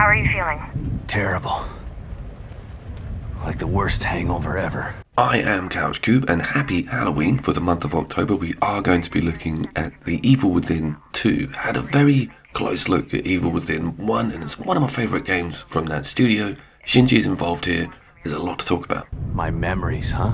are you feeling? Terrible. Like the worst hangover ever. I am CouchCube, and happy Halloween. For the month of October, we are going to be looking at The Evil Within 2. Had a very close look at Evil Within 1, and it's one of my favourite games from that studio. Shinji's involved here. There's a lot to talk about. My memories, huh?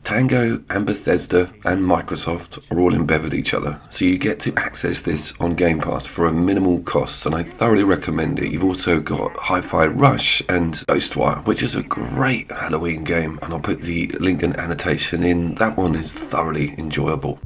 Tango and Bethesda and Microsoft are all in bed with each other, so you get to access this on Game Pass for a minimal cost, and I thoroughly recommend it. You've also got Hi-Fi Rush and Ghostwire, which is a great Halloween game, and I'll put the link and annotation in. That one is thoroughly enjoyable.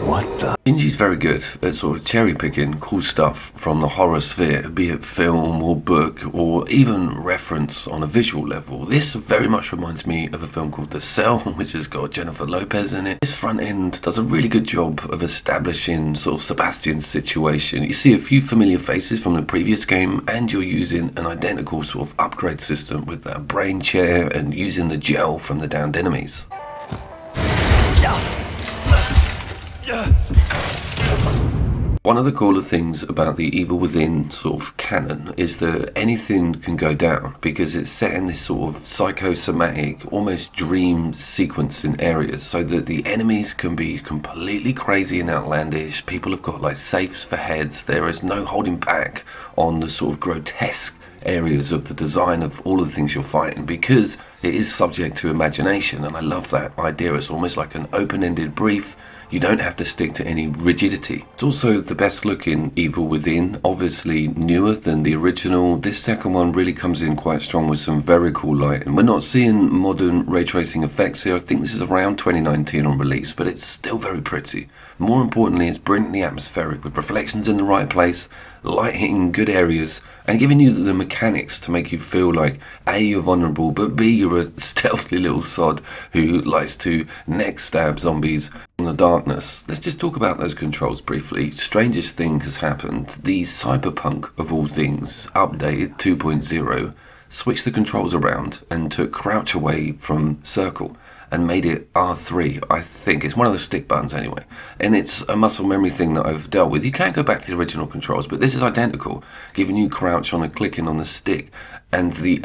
What the? Shinji's very good at sort of cherry picking cool stuff from the horror sphere, be it film or book or even reference on a visual level. This very much reminds me of a film called The Cell, which has got Jennifer Lopez in it. This front end does a really good job of establishing sort of Sebastian's situation. You see a few familiar faces from the previous game, and you're using an identical sort of upgrade system with that brain chair and using the gel from the downed enemies. One of the cooler things about the Evil Within sort of canon is that anything can go down, because it's set in this sort of psychosomatic, almost dream sequencing areas, so that the enemies can be completely crazy and outlandish. People have got like safes for heads. There is no holding back on the sort of grotesque areas of the design of all of the things you're fighting, because it is subject to imagination, and I love that idea. It's almost like an open-ended brief. You don't have to stick to any rigidity. It's also the best looking Evil Within, obviously newer than the original. This second one really comes in quite strong with some very cool lighting. We're not seeing modern ray tracing effects here. I think this is around 2019 on release, but it's still very pretty. More importantly, it's brilliantly atmospheric, with reflections in the right place, light hitting good areas, and giving you the mechanics to make you feel like A, you're vulnerable, but B, you're a stealthy little sod who likes to neck stab zombies in the darkness. Let's just talk about those controls briefly. Strangest thing has happened. The Cyberpunk, of all things, update 2.0 switched the controls around and took crouch away from circle and made it R3, I think. It's one of the stick buttons anyway. And it's a muscle memory thing that I've dealt with. You can't go back to the original controls, but this is identical, giving you crouch on a clicking on the stick. And the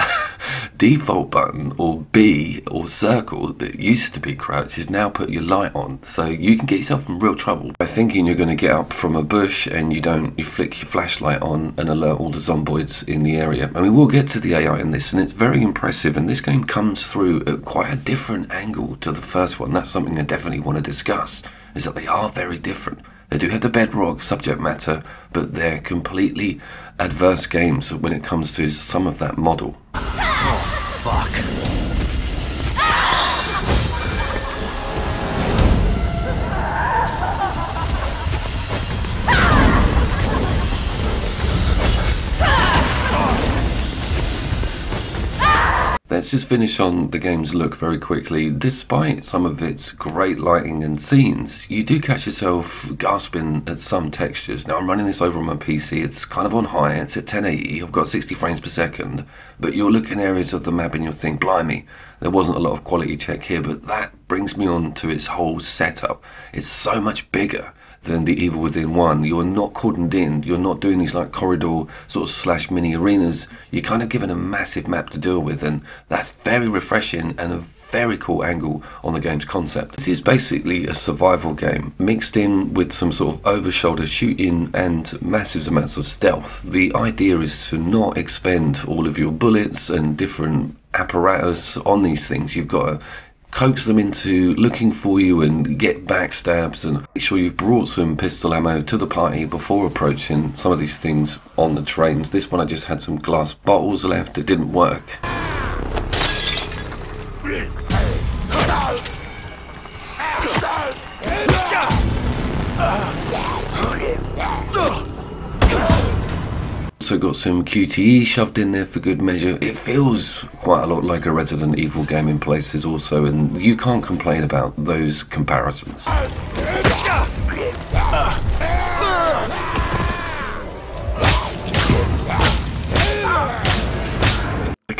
default button, or B, or circle, that used to be crouch, is now put your light on. So you can get yourself in real trouble by thinking you're going to get up from a bush and you don't. You flick your flashlight on and alert all the zomboids in the area. And we will get to the AI in this, and it's very impressive. And this game comes through at quite a different angle to the first one. That's something I definitely want to discuss, is that they are very different. They do have the bedrock subject matter, but they're completely adverse games when it comes to some of that model. Oh, fuck. Let's just finish on the game's look very quickly. Despite some of its great lighting and scenes, you do catch yourself gasping at some textures. Now, I'm running this over on my PC. It's kind of on high. It's at 1080. I've got 60 frames per second. But you'll look in areas of the map and you'll think, blimey, there wasn't a lot of quality check here. But that brings me on to its whole setup. It's so much bigger than the Evil Within 1. You're not cordoned in, you're not doing these like corridor sort of slash mini arenas. You're kind of given a massive map to deal with, and that's very refreshing and a very cool angle on the game's concept. This is basically a survival game mixed in with some sort of over-shoulder shooting and massive amounts of stealth. The idea is to not expend all of your bullets and different apparatus on these things. You've got to coax them into looking for you and get backstabs, and make sure you've brought some pistol ammo to the party before approaching some of these things on the trains. This one I just had some glass bottles left. It didn't work. Also got some QTE shoved in there for good measure. It feels quite a lot like a Resident Evil game in places also, and you can't complain about those comparisons.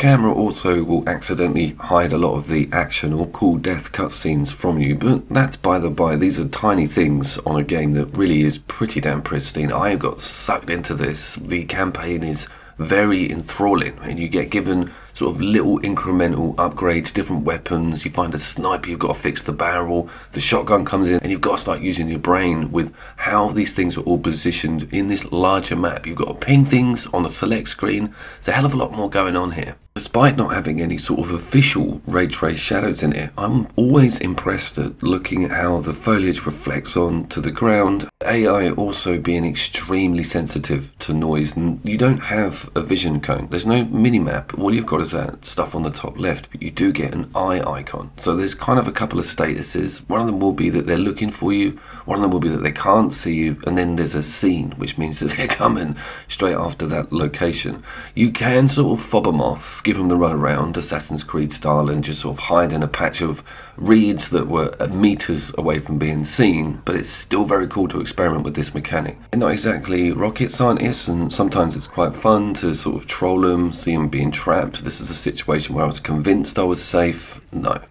camera also will accidentally hide a lot of the action or cool death cutscenes from you, but that's by the by. These are tiny things on a game that really is pretty damn pristine. I got sucked into this. The campaign is very enthralling, and you get given sort of little incremental upgrades, different weapons. You find a sniper, you've got to fix the barrel, the shotgun comes in, and you've got to start using your brain with how these things are all positioned in this larger map. You've got to ping things on the select screen. There's a hell of a lot more going on here. Despite not having any sort of official ray trace shadows in it, I'm always impressed at looking at how the foliage reflects onto the ground. AI also being extremely sensitive to noise, and you don't have a vision cone. There's no mini-map. All you've got is that stuff on the top left, but you do get an eye icon. So there's kind of a couple of statuses. One of them will be that they're looking for you, one of them will be that they can't see you, and then there's a scene, which means that they're coming straight after that location. You can sort of fob them off, give them the run around, Assassin's Creed style, and just sort of hide in a patch of reeds that were meters away from being seen, but it's still very cool to experiment with this mechanic. They're not exactly rocket scientists, and sometimes it's quite fun to sort of troll them, see them being trapped. This is a situation where I was convinced I was safe. No.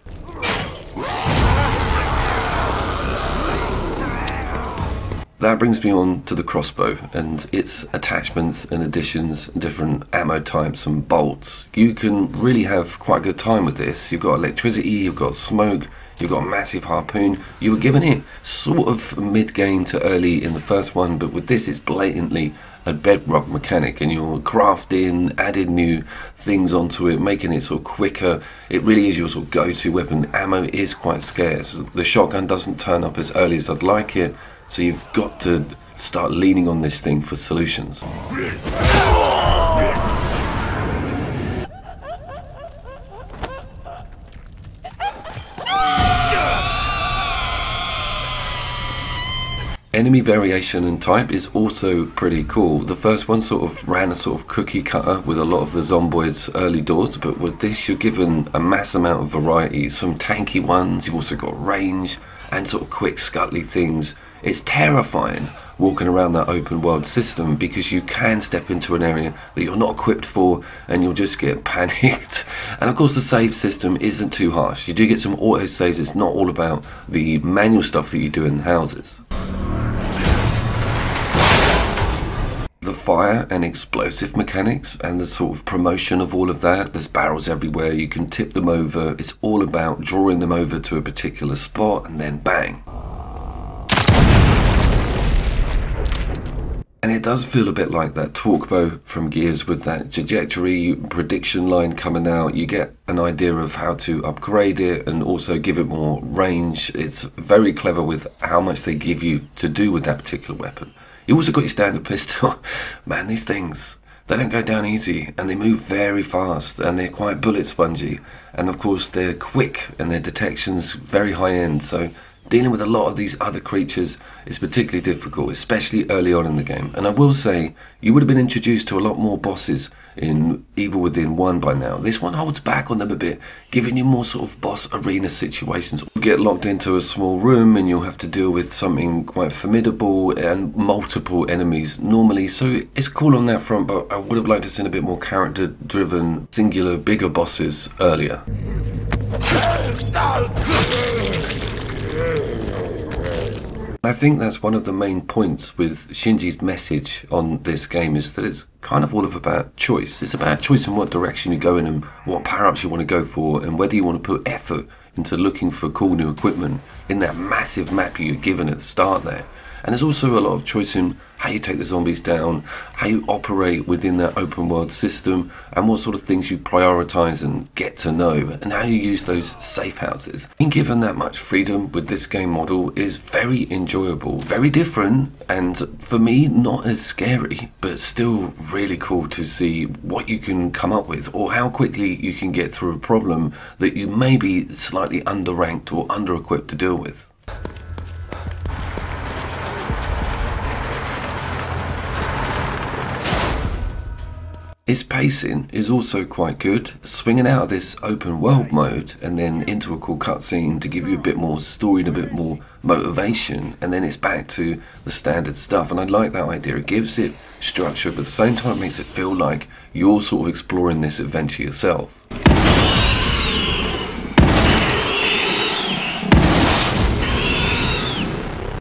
That brings me on to the crossbow and its attachments and additions, different ammo types and bolts. You can really have quite a good time with this. You've got electricity, you've got smoke, you've got a massive harpoon. You were given it sort of mid-game to early in the first one, but with this it's blatantly a bedrock mechanic, and you're crafting, adding new things onto it, making it sort of quicker. It really is your sort of go-to weapon. Ammo is quite scarce. The shotgun doesn't turn up as early as I'd like it, so you've got to start leaning on this thing for solutions. Enemy variation and type is also pretty cool. The first one sort of ran a sort of cookie cutter with a lot of the zomboids early doors, but with this you're given a mass amount of variety. Some tanky ones, you've also got range and sort of quick scuttly things. It's terrifying walking around that open world system because you can step into an area that you're not equipped for and you'll just get panicked. And of course the save system isn't too harsh. You do get some auto saves. It's not all about the manual stuff that you do in houses. The fire and explosive mechanics and the sort of promotion of all of that. There's barrels everywhere, you can tip them over. It's all about drawing them over to a particular spot and then bang. And it does feel a bit like that torque bow from Gears with that trajectory prediction line coming out. You get an idea of how to upgrade it and also give it more range. It's very clever with how much they give you to do with that particular weapon. You also got your standard pistol. Man, these things, they don't go down easy, and they move very fast, and they're quite bullet spongy. And of course they're quick and their detection's very high end, so dealing with a lot of these other creatures is particularly difficult, especially early on in the game. And I will say, you would have been introduced to a lot more bosses in Evil Within 1 by now. This one holds back on them a bit, giving you more sort of boss arena situations. You get locked into a small room and you'll have to deal with something quite formidable and multiple enemies normally, so it's cool on that front, but I would have liked to see a bit more character driven, singular, bigger bosses earlier. I think that's one of the main points with Shinji's message on this game, is that it's kind of all about choice. It's about choice in what direction you go in and what power-ups you want to go for, and whether you want to put effort into looking for cool new equipment in that massive map you're given at the start there. And there's also a lot of choice in how you take the zombies down, how you operate within that open world system, and what sort of things you prioritize and get to know, and how you use those safe houses. Being given that much freedom with this game model is very enjoyable, very different, and for me not as scary, but still really cool to see what you can come up with, or how quickly you can get through a problem that you may be slightly underranked or under-equipped to deal with. Its pacing is also quite good, swinging out of this open world mode and then into a cool cutscene to give you a bit more story and a bit more motivation, and then it's back to the standard stuff. And I like that idea. It gives it structure, but at the same time it makes it feel like you're sort of exploring this adventure yourself.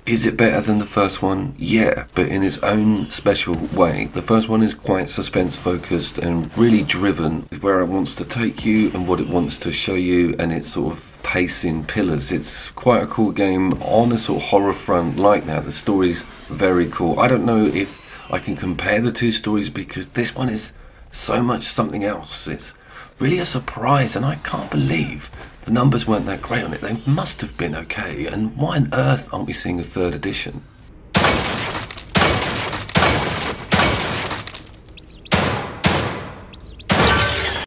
Is it better than the first one? Yeah, but in its own special way. The first one is quite suspense focused and really driven where it wants to take you and what it wants to show you, and its sort of pacing pillars. It's quite a cool game on a sort of horror front like that. The story's very cool. I don't know if I can compare the two stories because this one is so much something else. It's really a surprise, and I can't believe the numbers weren't that great on it. They must have been okay, and why on earth aren't we seeing a third edition?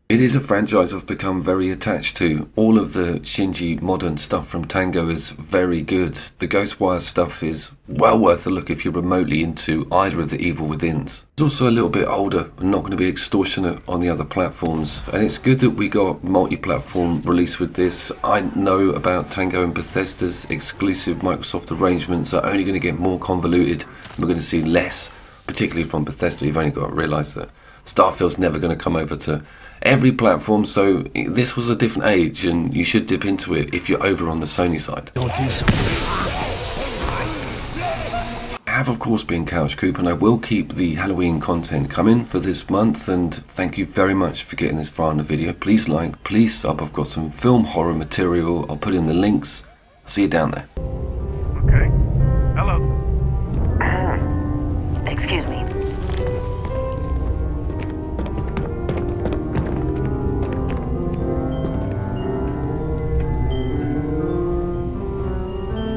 It is a franchise I've become very attached to. All of the Shinji modern stuff from Tango is very good. The Ghostwire stuff is well worth a look if you're remotely into either of the Evil Withins. It's also a little bit older and not going to be extortionate on the other platforms, and it's good that we got multi-platform release with this. I know about Tango and Bethesda's exclusive Microsoft arrangements are only going to get more convoluted. We're going to see less, particularly from Bethesda. You've only got to realise that Starfield's never going to come over to every platform, so this was a different age and you should dip into it if you're over on the Sony side. I have of course been Couch Coop, and I will keep the Halloween content coming for this month, and thank you very much for getting this far in the video. Please like, please sub. I've got some film horror material, I'll put in the links. See you down there.